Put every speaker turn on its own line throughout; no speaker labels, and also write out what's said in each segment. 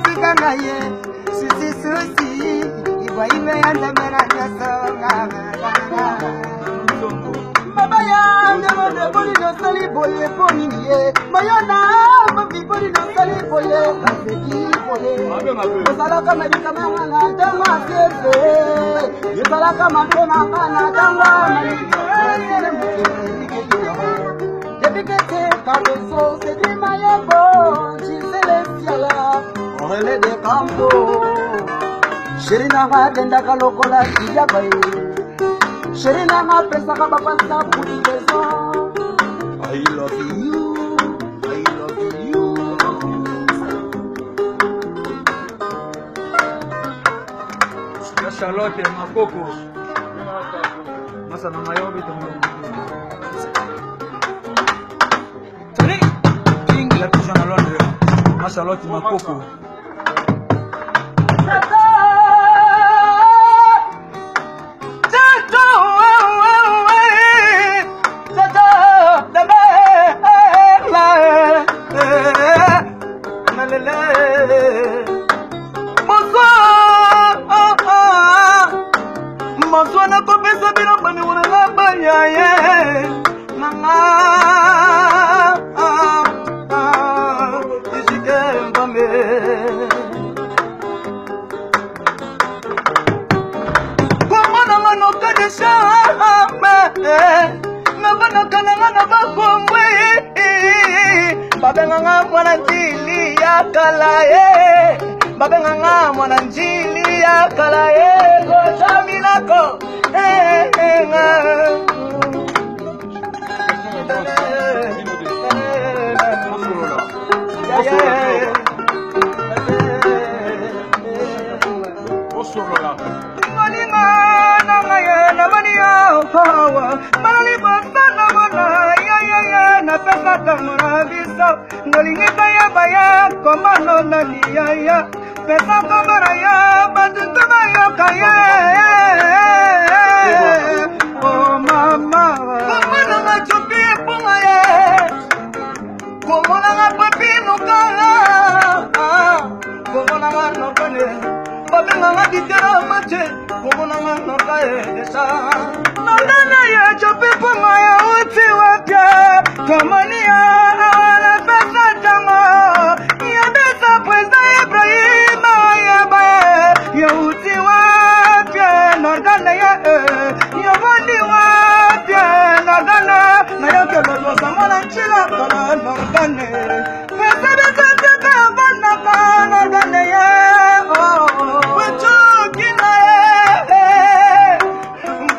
tikanaye susi susi iwa ime anda meranya songa Mabaya ne boli no sali boye poniye mayona mabi boli no sali boye maseki boye osala kama dikama na dama sese yesala kama tena kana dama Debikete kabeso se di mayabo chiselestiala orele de campo Shirina ga denda kalokola diabai Shirina ga pesa ka bapasa puli beso I love you
Charlotte Makoko Masa na mayobi Tani King la touche à Londres Charlotte Makoko Moswana kopesa bino bani wana banya ye nanga isike mbambe komana ngano kadesha ngabana kananga nabakombwe babenga mwana njili ya kala ye babenga mwana njili ya kala ye Minako, oh mama, komana ngachopi pungaye, komana ngapapi nukala, komana nganokane, babenga ngaditera mache, komana nganokaye desa. Nandana ya chopi pungaye uti wapya, komania awala pesa tango, ya desa pweza Ibrahima ya bae, ya uti wapya, nandana ya Yovandi wapya, nandana, na yake bezo samana nchila kala nandane, pesa besa seka bana ka nandane ya,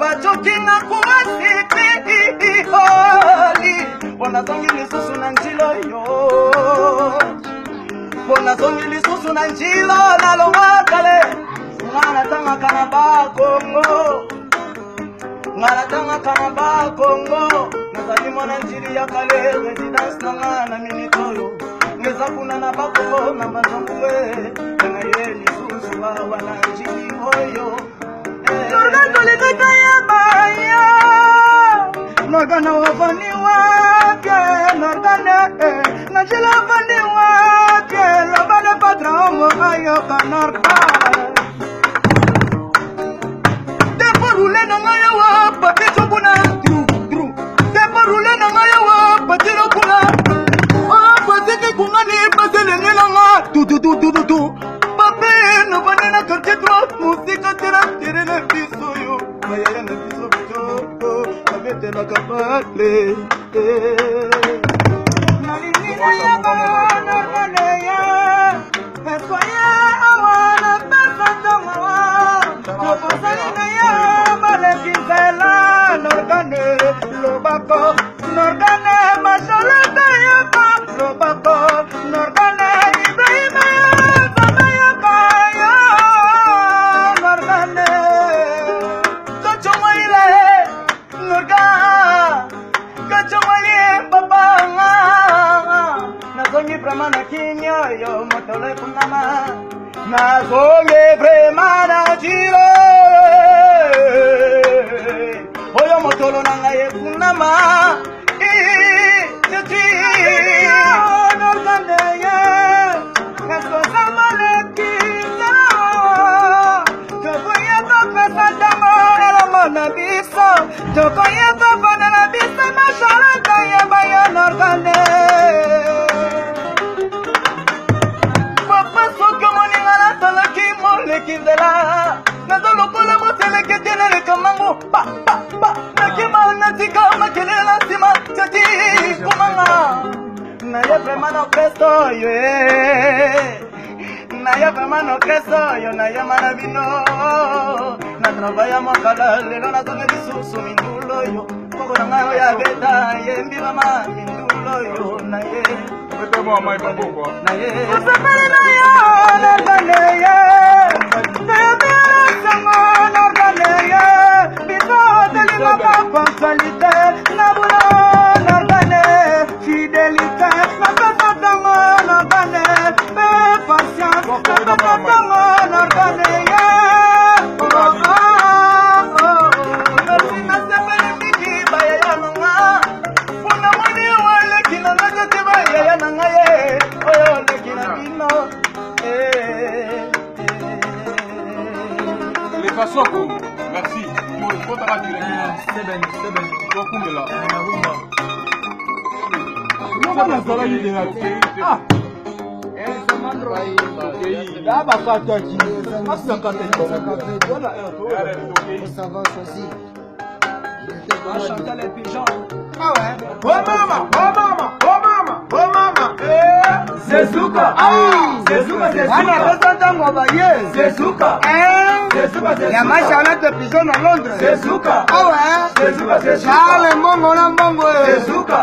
Bachokina kuwasiti holi, wanazongi lisusu na njilo yo, wanazongi lisusu na njilo nalo wakale, Ngaratanga kanaba Kongo, Ngaratanga kanaba Kongo, Nazali mwana njili ya kale, residence nanga na minitoyo, Ngeza kuna na bako na mazangwe, Nga ye lisusu wa wana njili hoyo, Nurgantole kata ya baya, Nurgana wafani wake, Nurgana Najila wafani wake, Lobale patra homo ayo kanarka Deporule na ngaya wa patito kuna Dru Deporule na ngaya wa patito kuna Patiti kungani pasele nila nga Tu Pape no banana kartetro Musika tera tere na piso yo Mayaya na piso bicho Abete na kapale Nalinina ya bana maneya Eswaya awana pesa tamawa Noposalina ya bale kizela Norgane lobako Norgane mashalata ya pa Lobako Norgane Ibrahima ya Baba ya kaya Norgane Kachomwaile Norga Kachomwaile Baba Nazongi pramana kinya yo motole kunama Nazongi pramana jiro Oyo motolo nanga ye kunama Norgane ye Esko samale naza lokola moteleke te naleka mango nakima natika makelela nsima tati komanga naye vraimen na okresto oyo naye vraimen na okresto oyo nayema na bino na travail ya mokala lelo nazonga lisusu mindulu oyo koko na ngai oyo abeta yembi mama mindulu oyo naye osepeli na yo nakaneye nayebesango nakaneye biso otelingaka ponctualité na bulo nakane fidélité napesatango nakane pe patience napesatango nakaneye nasepeli mingi bayaya nanga mpona moni oleki na ngai te bayaya na ngai oyo oleki na bino
Fasoko, merci. C'est bien.
Chantal et Pigeon.
Ah ouais. Oh mama. Zezuka. Zezuka. Ana pesa ngoma ye. Zezuka. Ya Charlotte Pigeon à Londres. Zezuka. Ah ouais. Zezuka. Charles Mongo na Mongo. Zezuka.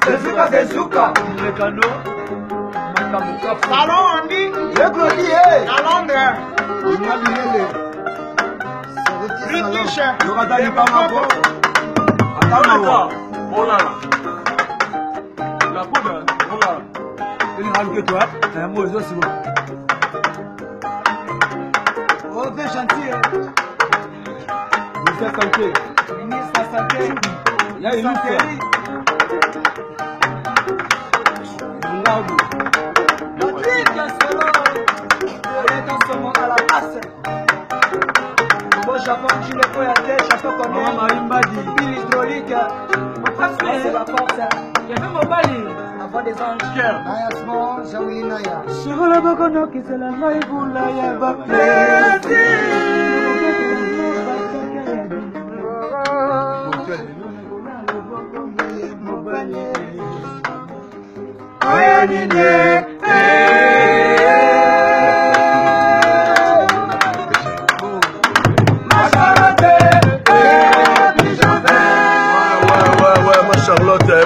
Le cadeau. Salon on dit. Le Claudie. À Londres. On a binele. British. Le radar pas encore. Attends.
Olala. La poudre, olala.
Une rame que toi, c'est un mot aussi bon. Oh, fais chantier.
Ministre Santé.
Ministre Santé.
Il y a une santé.
À la passe. Bon, chapeau, je l'ai fait à terre, chapeau comme pile hydraulique. C'est la force. Il y avait mon bali. Avant des anges. Naya Small, Jaouli Naya. Sur le bokono qui c'est la maille pour la yaba.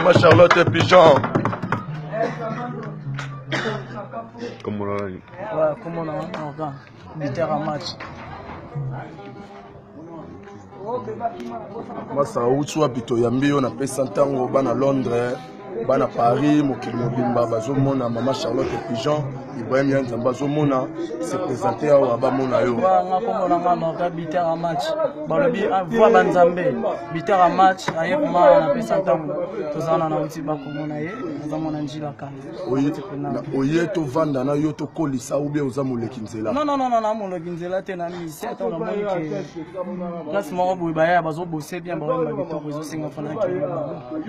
Ma Charlotte et Pigeon. Comment on a dit?
Ouais, comment on a militaire en match.
Masa utswa bito ya mbio na pesa ntango bana Londres bana Paris mokili mobimba bazomona mama Charlotte Pigeon Ibrahim Yanzamba bazomona se présenter awa bamona yo
nga komona nga noka militaire en match balobi voix banzambe militaire en match aye kuma na pesa ntango tozana na uti bakomona ye azamona njila ka
oye to vanda na yo to kolisa ou bien oza moleki nzela
non na moleki nzela te na misi ata na moni ke place moko boye baya bazobose bien baoyemba bitoko ezosenga mpona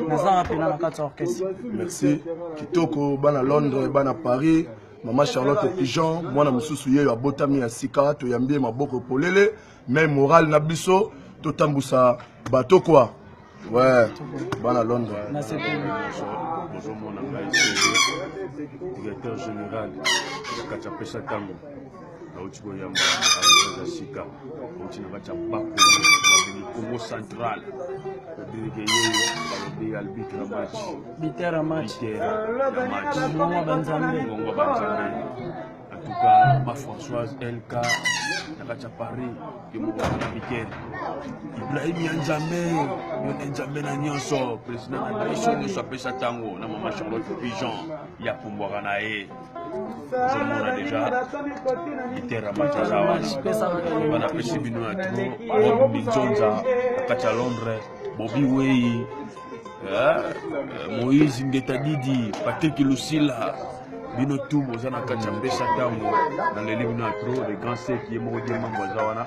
nazanga pena na kati ya orchestre.
Merci kitoko bana Londres bana Paris mama Charlotte Pigeon mwana mususu ye abotami ya sika to yambie maboko polele mais moral na biso to tambusa bato quoi ouais bana Londres
na c'est
bonjour mon ami directeur général kacha pesa tango na uchibo yamba a sika uchi na bacha bako Congo central
Bitera match.
En tout cas, ma Françoise LK, Nakacha Paris, qui m'a dit Ibrahim Yanzambe, na nyonso, président de la Nation, nous appelle ça tango, na maman Charlotte Pigeon, il y a pour moi nae. Je m'en déjà. Bitera match à on a apprécié Bino à tout, Bob Minzonza, Nakacha Londres, Bobby Way. Moïse Ngetadidi, Patrick Lucila, Bino tout, Bozana Kachambé Satango, dans les livres de les grands secs qui est mort de Mambozawana.